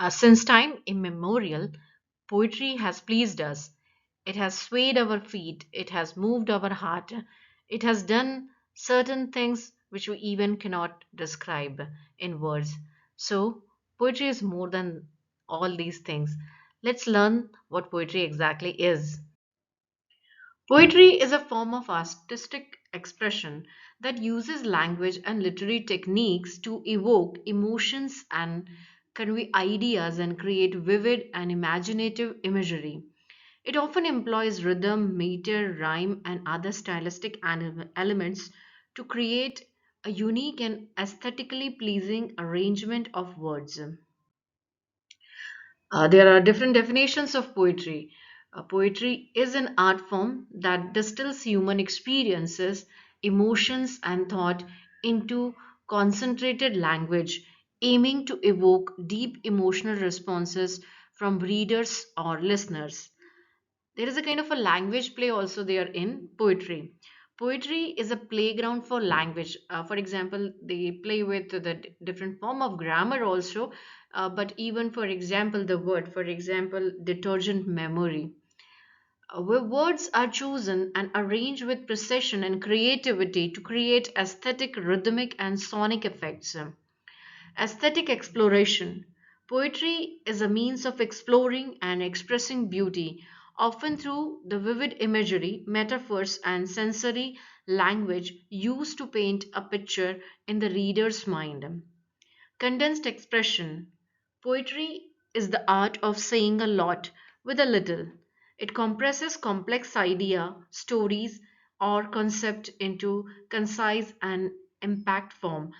Since time immemorial, poetry has pleased us. It has swayed our feet, it has moved our heart, it has done certain things which we even cannot describe in words. So, poetry is more than all these things. Let's learn what poetry exactly is. Poetry is a form of artistic expression that uses language and literary techniques to evoke emotions and convey ideas and create vivid and imaginative imagery. It often employs rhythm, meter, rhyme, and other stylistic elements to create a unique and aesthetically pleasing arrangement of words. There are different definitions of poetry. Poetry is an art form that distills human experiences, emotions, and thought into concentrated language, aiming to evoke deep emotional responses from readers or listeners. There is a kind of a language play also there in poetry. Poetry is a playground for language. For example, they play with the different form of grammar also, but even for example the word, for example detergent memory, where words are chosen and arranged with precision and creativity to create aesthetic, rhythmic, and sonic effects. Aesthetic exploration. Poetry is a means of exploring and expressing beauty, often through the vivid imagery, metaphors, and sensory language used to paint a picture in the reader's mind. Condensed expression. Poetry is the art of saying a lot with a little. It compresses complex idea, stories, or concept into concise and impact form.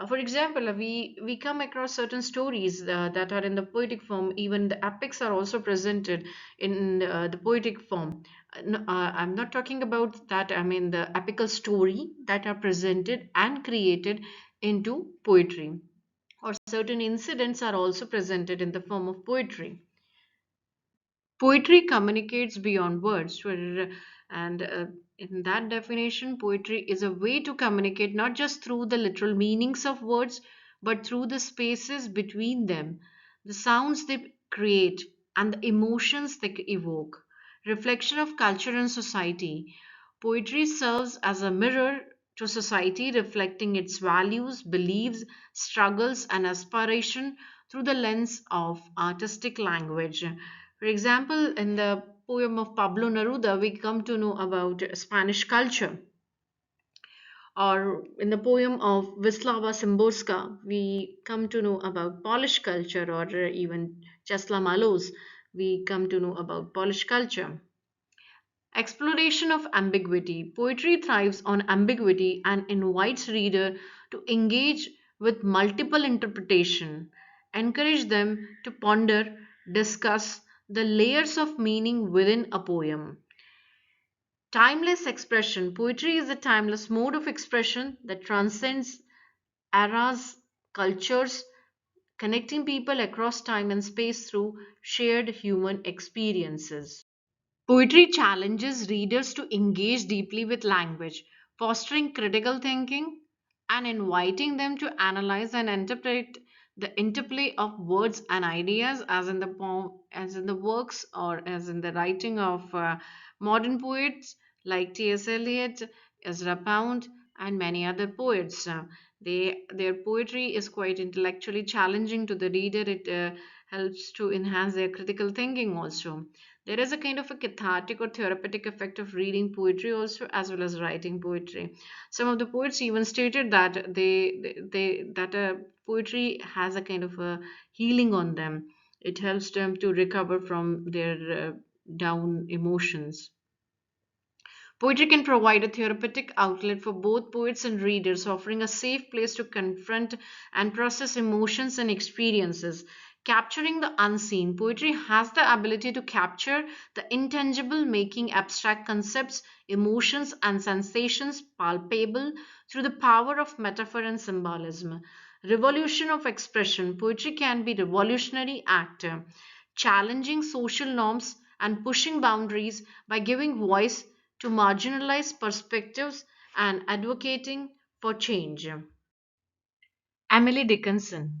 For example, we come across certain stories that are in the poetic form. Even the epics are also presented in the poetic form. I'm not talking about that. I mean the epical story that are presented and created into poetry, or certain incidents are also presented in the form of poetry. Poetry communicates beyond words, and in that definition, poetry is a way to communicate not just through the literal meanings of words, but through the spaces between them, the sounds they create, and the emotions they evoke. Reflection of culture and society. Poetry serves as a mirror to society, reflecting its values, beliefs, struggles, and aspiration through the lens of artistic language. For example, in the poem of Pablo Neruda, we come to know about Spanish culture. Or in the poem of Wisława Szymborska, we come to know about Polish culture, or even Czesław Malos, we come to know about Polish culture. Exploration of ambiguity. Poetry thrives on ambiguity and invites reader to engage with multiple interpretation, encourage them to ponder, discuss the layers of meaning within a poem. Timeless expression. Poetry is a timeless mode of expression that transcends eras, cultures, connecting people across time and space through shared human experiences. Poetry challenges readers to engage deeply with language, fostering critical thinking and inviting them to analyze and interpret the interplay of words and ideas, as in the poem, as in the works or as in the writing of modern poets like T.S. Eliot, Ezra Pound, and many other poets. Their poetry is quite intellectually challenging to the reader. It helps to enhance their critical thinking also. There is a kind of a cathartic or therapeutic effect of reading poetry also, as well as writing poetry. Some of the poets even stated that poetry has a kind of a healing on them. It helps them to recover from their down emotions. Poetry can provide a therapeutic outlet for both poets and readers, offering a safe place to confront and process emotions and experiences. Capturing the unseen. Poetry has the ability to capture the intangible, making abstract concepts, emotions, and sensations palpable through the power of metaphor and symbolism. Revolution of expression. Poetry can be revolutionary act, challenging social norms and pushing boundaries by giving voice to marginalized perspectives and advocating for change. Emily Dickinson.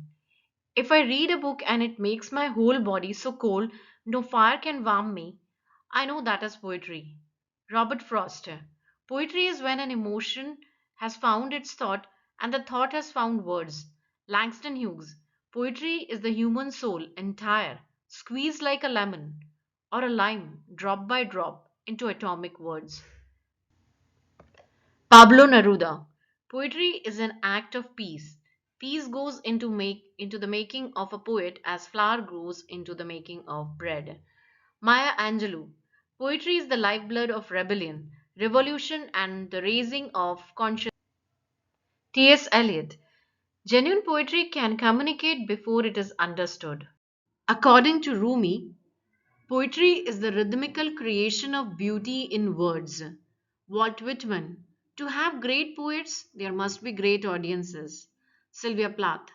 If I read a book and it makes my whole body so cold, no fire can warm me, I know that is poetry. Robert Frost. Poetry is when an emotion has found its thought and the thought has found words. Langston Hughes. Poetry is the human soul entire, squeezed like a lemon or a lime, drop by drop, into atomic words. Pablo Neruda. Poetry is an act of peace. Peace goes into the making of a poet as flour grows into the making of bread. Maya Angelou. Poetry is the lifeblood of rebellion, revolution, and the raising of consciousness. T.S. Eliot. Genuine poetry can communicate before it is understood. According to Rumi, poetry is the rhythmical creation of beauty in words. Walt Whitman. To have great poets, there must be great audiences. Sylvia Plath.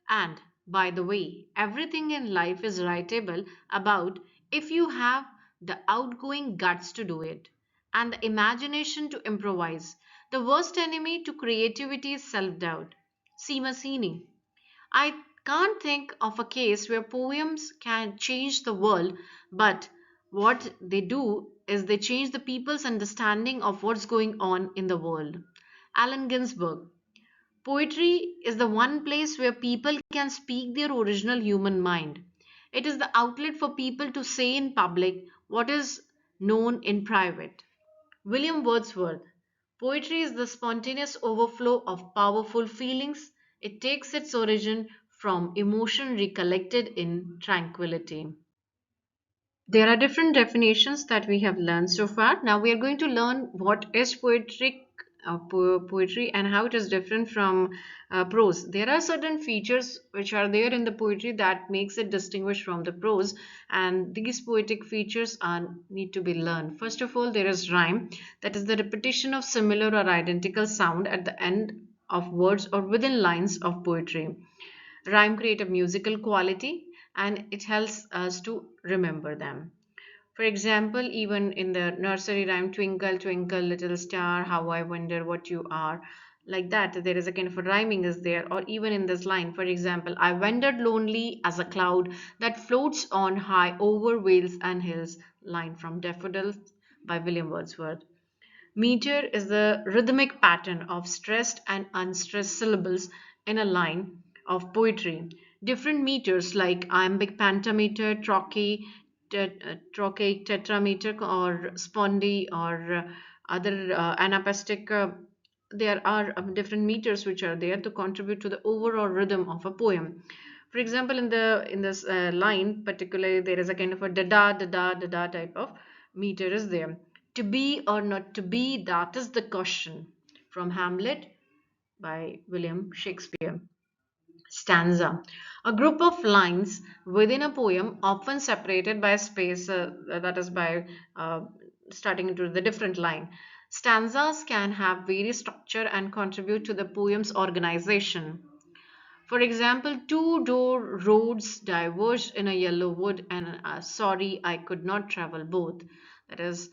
And, by the way, everything in life is writable about if you have the outgoing guts to do it and the imagination to improvise. The worst enemy to creativity is self doubt. Seema Sini. I can't think of a case where poems can change the world, but what they do is they change the people's understanding of what's going on in the world. Allen Ginsberg. Poetry is the one place where people can speak their original human mind. It is the outlet for people to say in public what is known in private. William Wordsworth. Poetry is the spontaneous overflow of powerful feelings. It takes its origin from emotion recollected in tranquility. There are different definitions that we have learned so far. Now we are going to learn what is poetry and how it is different from prose. There are certain features which are there in the poetry that makes it distinguished from the prose, and these poetic features are need to be learned. First of all, there is rhyme, that is the repetition of similar or identical sound at the end of words or within lines of poetry. Rhyme create a musical quality and it helps us to remember them. For example, even in the nursery rhyme, twinkle, twinkle, little star, how I wonder what you are, like that, there is a kind of a rhyming is there. Or even in this line, for example, I wandered lonely as a cloud that floats on high over vales and hills, line from Daffodils by William Wordsworth. Meter is the rhythmic pattern of stressed and unstressed syllables in a line of poetry. Different meters like iambic pentameter, trochaic tetrameter, or spondi, or other anapestic. There are different meters which are there to contribute to the overall rhythm of a poem. For example, in this line, particularly, there is a kind of a da da da da da da type of meter is there. To be or not to be, that is the question. From Hamlet by William Shakespeare. Stanza. A group of lines within a poem, often separated by a space, that is by starting into the different line. Stanzas can have various structure and contribute to the poem's organization. For example, two door roads diverged in a yellow wood, and sorry I could not travel both. That is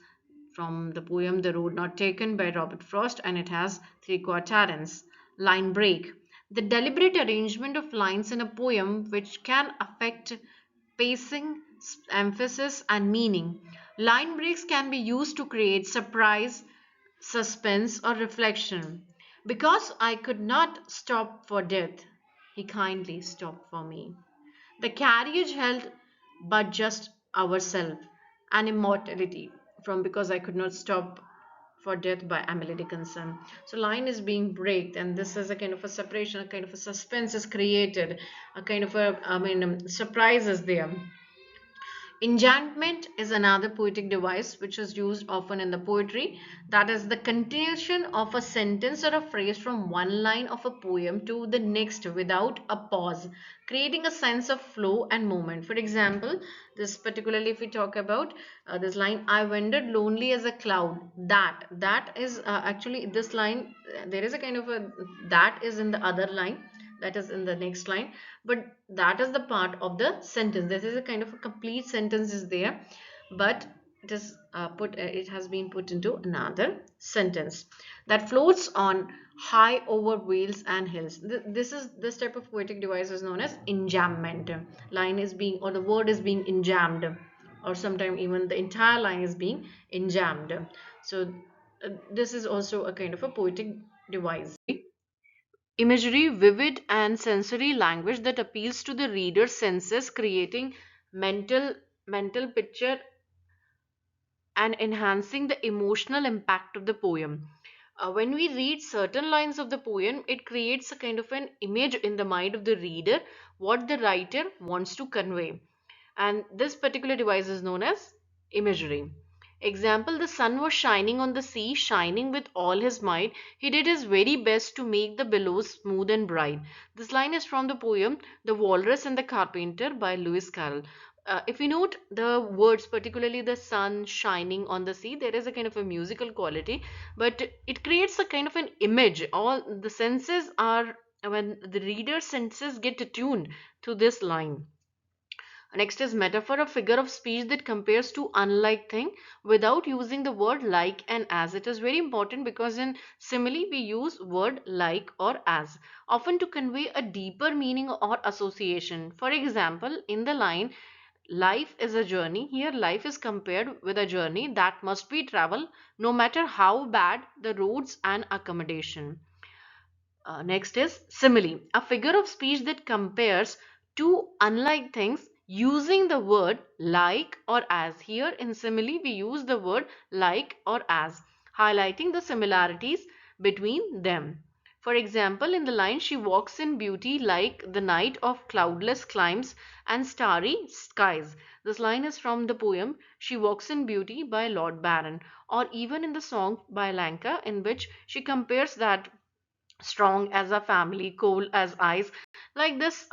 from the poem The Road Not Taken by Robert Frost, and it has three quatrains. Line break. The deliberate arrangement of lines in a poem which can affect pacing, emphasis, and meaning. Line breaks can be used to create surprise, suspense, or reflection. Because I could not stop for death, he kindly stopped for me. The carriage held but just ourself and immortality from because I could not stop for death by Emily Dickinson. So line is being breaked, and this is a kind of a separation, a kind of a suspense is created, a kind of a surprise is there. Enchantment is another poetic device which is used often in the poetry. That is the continuation of a sentence or a phrase from one line of a poem to the next without a pause, creating a sense of flow and movement. For example, this particularly if we talk about this line, I wandered lonely as a cloud. That is actually this line. There is a kind of a that is in the other line, that is in the next line, but that is the part of the sentence. This is a kind of a complete sentence is there, but it has been put into another sentence that floats on high over vales and hills. This type of poetic device is known as enjambment. Line is being, or the word is being enjambed, or sometimes even the entire line is being enjambed. So this is also a kind of a poetic device. Imagery, vivid and sensory language that appeals to the reader's senses, creating mental mental picture and enhancing the emotional impact of the poem. When we read certain lines of the poem, it creates a kind of an image in the mind of the reader what the writer wants to convey. And this particular device is known as imagery. Example, the sun was shining on the sea, shining with all his might. He did his very best to make the billows smooth and bright. This line is from the poem The Walrus and the Carpenter by Lewis Carroll. If we note the words, particularly the sun shining on the sea, there is a kind of a musical quality, but it creates a kind of an image. All the senses are, when the reader's senses get attuned to this line. Next is metaphor, a figure of speech that compares to unlike thing without using the word like and as. It is very important because in simile we use word like or as, often to convey a deeper meaning or association. For example, in the line life is a journey, here life is compared with a journey that must be traveled no matter how bad the roads and accommodation. Next is simile, a figure of speech that compares two unlike things using the word like or as. Here in simile, we use the word like or as, highlighting the similarities between them. For example, in the line, she walks in beauty like the night of cloudless climes and starry skies. This line is from the poem She Walks in Beauty by Lord Byron, or even in the song by Lanka, in which she compares that strong as a family, cold as ice. Like this,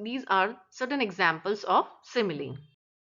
these are certain examples of simile.